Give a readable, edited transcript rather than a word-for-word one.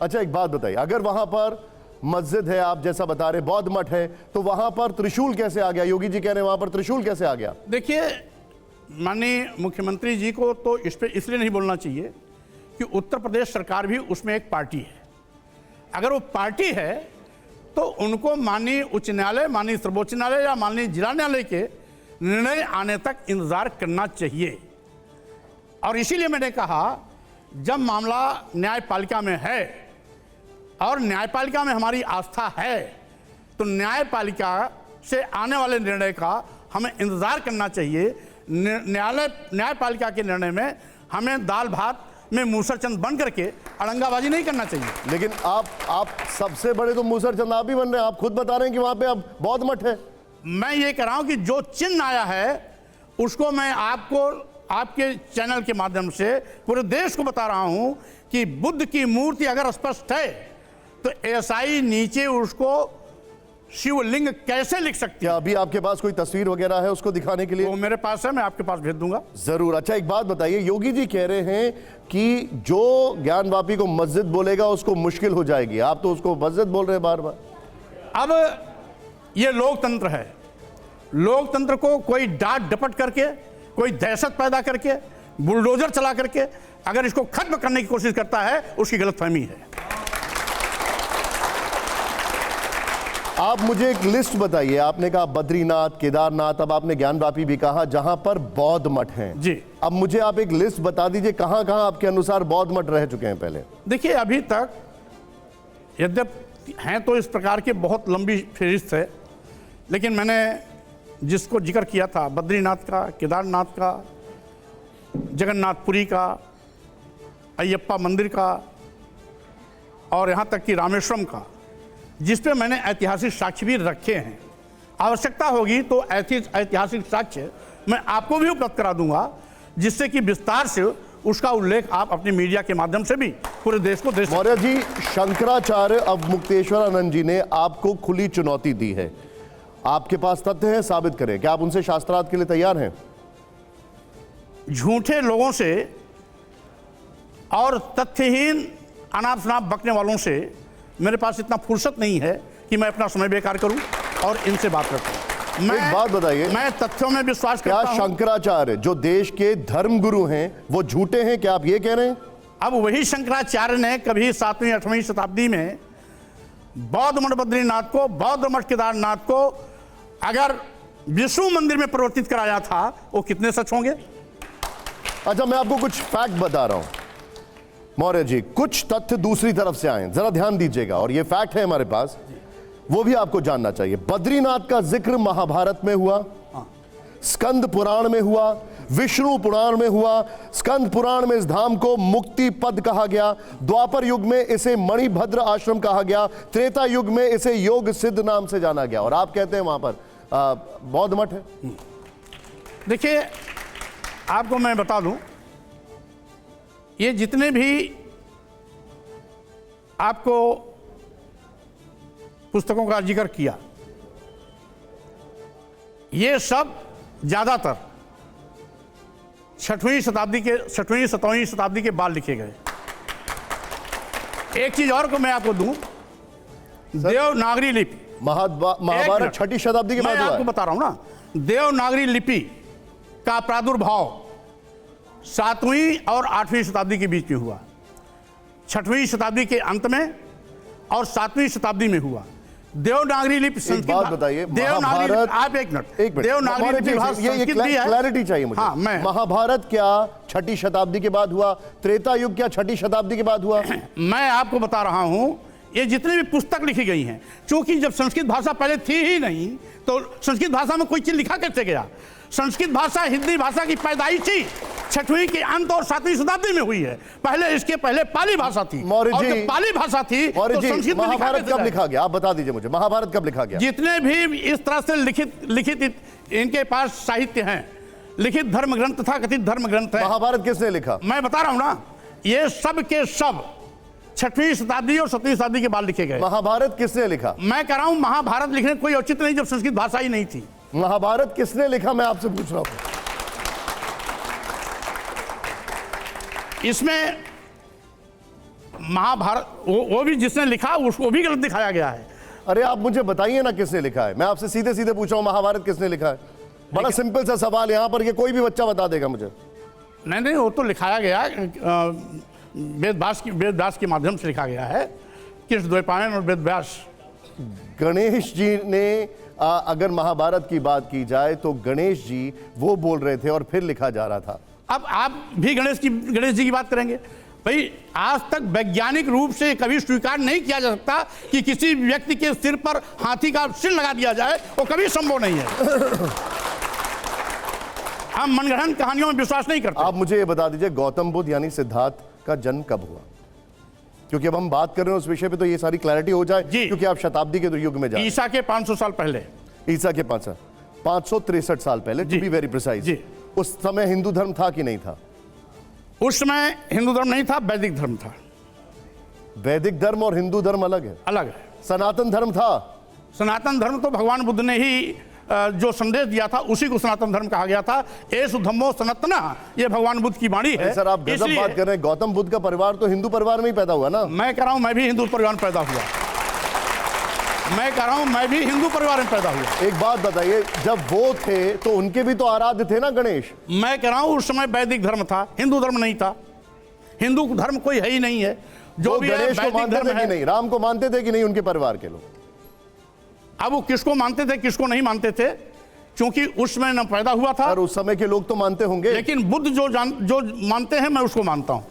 अच्छा एक बात बताइए, अगर वहां पर मस्जिद है, आप जैसा बता रहे बौद्ध मठ है, तो वहां पर त्रिशूल कैसे आ गया? योगी जी कह रहे हैं वहां पर त्रिशूल कैसे आ गया? देखिए, माननीय मुख्यमंत्री जी को तो इस पर इसलिए नहीं बोलना चाहिए कि उत्तर प्रदेश सरकार भी उसमें एक पार्टी है। अगर वो पार्टी है तो उनको माननीय उच्च न्यायालय, माननीय सर्वोच्च न्यायालय या माननीय जिला न्यायालय के निर्णय आने तक इंतजार करना चाहिए। और इसीलिए मैंने कहा, जब मामला न्यायपालिका में है और न्यायपालिका में हमारी आस्था है, तो न्यायपालिका से आने वाले निर्णय का हमें इंतजार करना चाहिए। न्यायपालिका के निर्णय में हमें दाल भात में मूसरचंद बन करके अड़ंगाबाजी नहीं करना चाहिए। लेकिन आप सबसे बड़े तो मूसरचंद आप ही बन रहे हैं। आप खुद बता रहे हैं कि वहां पे अब बौद्ध मठ है। मैं ये कह रहा हूं कि जो चिन्ह आया है उसको मैं आपको आपके चैनल के माध्यम से पूरे देश को बता रहा हूं कि बुद्ध की मूर्ति अगर स्पष्ट है तो एएसआई नीचे उसको शिवलिंग कैसे लिख सकती है? क्या अभी आपके पास कोई तस्वीर वगैरह है उसको दिखाने के लिए? वो मेरे पास है, मैं आपके पास भेज दूंगा। जरूर। अच्छा एक बात बताइए, योगी जी कह रहे हैं कि जो ज्ञानवापी को मस्जिद बोलेगा उसको मुश्किल हो जाएगी। आप तो उसको मस्जिद बोल रहे हैं बार बार। अब ये लोकतंत्र है, लोकतंत्र को कोई डांट डपट करके, कोई दहशत पैदा करके, बुलडोजर चला करके अगर इसको खत्म करने की कोशिश करता है, उसकी गलतफहमी है। आप मुझे एक लिस्ट बताइए। आपने कहा बद्रीनाथ, केदारनाथ, अब आपने ज्ञानवापी भी कहा जहां पर बौद्ध मठ हैं। जी। अब मुझे आप एक लिस्ट बता दीजिए कहां कहां आपके अनुसार बौद्ध मठ रह चुके हैं पहले। देखिए, अभी तक यद्यप हैं तो इस प्रकार के बहुत लंबी फहरिस्त है, लेकिन मैंने जिसको जिक्र किया था, बद्रीनाथ का, केदारनाथ का, जगन्नाथपुरी का, अयप्पा मंदिर का और यहाँ तक कि रामेश्वरम का, जिस पे मैंने ऐतिहासिक साक्ष्य भी रखे हैं। आवश्यकता होगी तो ऐतिहासिक साक्ष्य मैं आपको भी उपलब्ध करा दूंगा, जिससे कि विस्तार से उसका उल्लेख आप अपनी मीडिया के माध्यम से भी पूरे देश को दे सकते। मौर्य जी, शंकराचार्य अवमुक्तेश्वरानंद जी ने आपको खुली चुनौती दी है। आपके पास तथ्य हैं, साबित करें। क्या आप उनसे शास्त्रार्थ के लिए तैयार हैं? झूठे लोगों से और तथ्यहीन अनाप शनाप बकने वालों से मेरे पास इतना फुर्सत नहीं है कि मैं अपना समय बेकार करूं और इनसे बात करूं। एक बात बताइए, मैं तथ्यों में विश्वास करता हूं। क्या शंकराचार्य जो देश के धर्मगुरु हैं वो झूठे हैं? क्या आप ये कह रहे हैं? अब वही शंकराचार्य ने कभी 7वीं 8वीं शताब्दी में बौद्ध मठ बद्रीनाथ को, बौद्ध मठ केदारनाथ को अगर विष्णु मंदिर में परिवर्तित कराया था, वो कितने सच होंगे? अच्छा, मैं आपको कुछ फैक्ट बता रहा हूं मौर्य जी, कुछ तथ्य दूसरी तरफ से आए, जरा ध्यान दीजिएगा। और ये फैक्ट है हमारे पास, वो भी आपको जानना चाहिए। बद्रीनाथ का जिक्र महाभारत में हुआ, स्कंद पुराण में हुआ, विष्णु पुराण में हुआ। स्कंद पुराण में इस धाम को मुक्ति पद कहा गया, द्वापर युग में इसे मणिभद्र आश्रम कहा गया, त्रेता युग में इसे योग सिद्ध नाम से जाना गया। और आप कहते हैं वहां पर बौद्ध मठ है। देखिए, आपको मैं बता दूं, ये जितने भी आपको पुस्तकों का जिक्र किया, ये सब ज्यादातर 6वीं 7वीं शताब्दी के बाद लिखे गए। एक चीज और को मैं आपको दूं, देवनागरी लिपि, महाभारत 6ठी शताब्दी के बाद मैं आपको बता रहा हूं ना, देवनागरी लिपि का प्रादुर्भाव 7वीं और 8वीं शताब्दी के बीच में हुआ। 6वीं शताब्दी के अंत में और 7वीं शताब्दी में हुआ। देवनागरी लिपि संस्कृत, बात बताइए, देवनागरी, आप एक मिनट, देवनागरी लिपि क्लैरिटी चाहिए मुझे। हाँ, महाभारत क्या 6ठी शताब्दी के बाद हुआ? त्रेता युग क्या 6ठी शताब्दी के बाद हुआ? मैं आपको बता रहा हूं, ये जितनी भी पुस्तक लिखी गई हैं, क्योंकि जब संस्कृत भाषा पहले थी ही नहीं, तो संस्कृत भाषा में कोई चीज लिखा कैसे गया? संस्कृत भाषा हिंदी भाषा की पैदाइश ही 6वीं के अंत और 7वीं शताब्दी में हुई है। पहले इसके पहले पाली भाषा थी, और जब पाली भाषा थी तो संस्कृत में महाभारत कब लिखा गया? आप बता दीजिए मुझे, महाभारत कब लिखा गया? जितने भी इस तरह से लिखित इनके पास साहित्य हैं, लिखित धर्म ग्रंथ तथा कथित धर्म ग्रंथ है। महाभारत किसने लिखा? मैं बता रहा हूं ना, ये सब के सब 6वीं शताब्दी और 7वीं शताब्दी के बाद लिखे गए। महाभारत किसने लिखा? मैं कह रहा हूं, महाभारत लिखने कोई औचित्य नहीं जब संस्कृत भाषा ही नहीं थी। महाभारत किसने लिखा, मैं आपसे पूछ रहा हूं। इसमें महाभारत वो भी जिसने लिखा उसको भी गलत दिखाया गया है। अरे आप मुझे बताइए ना किसने लिखा है, मैं आपसे सीधे सीधे पूछा हूं महाभारत किसने लिखा है। बड़ा सिंपल सा सवाल यहां पर, ये कोई भी बच्चा बता देगा मुझे। नहीं, वो तो लिखाया गया वेदव्यास के माध्यम से लिखा गया है, कृष्ण द्वैपायन और वेदव्यास। गणेश जी ने अगर महाभारत की बात की जाए तो गणेश जी वो बोल रहे थे और फिर लिखा जा रहा था। अब आप भी गणेश जी की बात करेंगे? भाई आज तक वैज्ञानिक रूप से कभी स्वीकार नहीं किया जा सकता कि किसी व्यक्ति के सिर पर हाथी का सिर लगा दिया जाए, वो कभी संभव नहीं है। हम मनगढ़ंत कहानियों में विश्वास नहीं करते। आप मुझे ये बता दीजिए गौतम बुद्ध यानी सिद्धार्थ का जन्म कब हुआ? क्योंकि अब हम बात कर रहे हैं उस विषय पे, तो ये सारी क्लैरिटी हो जाए, क्योंकि आप शताब्दी के युग में जाए। ईसा के 500 साल पहले। ईसा के 563 साल पहले, टू बी वेरी प्रिसाइज। उस समय हिंदू धर्म था कि नहीं था? उस समय हिंदू धर्म नहीं था, वैदिक धर्म था। वैदिक धर्म और हिंदू धर्म अलग है। अलग है। सनातन धर्म था। सनातन धर्म तो भगवान बुद्ध ने ही जो संदेश दिया था उसी को सनातन धर्म कहा गया था। एसु धम्मो सनातना, ये भगवान बुद्ध की वाणी है। सर आप गजब बात कर रहे हैं। गौतम बुद्ध का परिवार तो हिंदू परिवार में ही पैदा हुआ ना। मैं कह रहा हूं मैं भी हिंदू परिवार में पैदा हुआ। मैं कह रहा हूं मैं भी हिंदू परिवार में पैदा हुआ। एक बात बताइए, जब वो थे तो उनके भी तो आराध्य थे ना गणेश। मैं कह रहा हूं उस समय वैदिक धर्म था, हिंदू धर्म नहीं था। हिंदू धर्म कोई है ही नहीं है। जो भी गणेश को मानते थे कि नहीं, राम को मानते थे कि नहीं उनके परिवार के लोग? अब वो किसको मानते थे किसको नहीं मानते थे, क्योंकि उस समय न पैदा हुआ था। और उस समय के लोग तो मानते होंगे। लेकिन बुद्ध जो मानते हैं मैं उसको मानता हूं।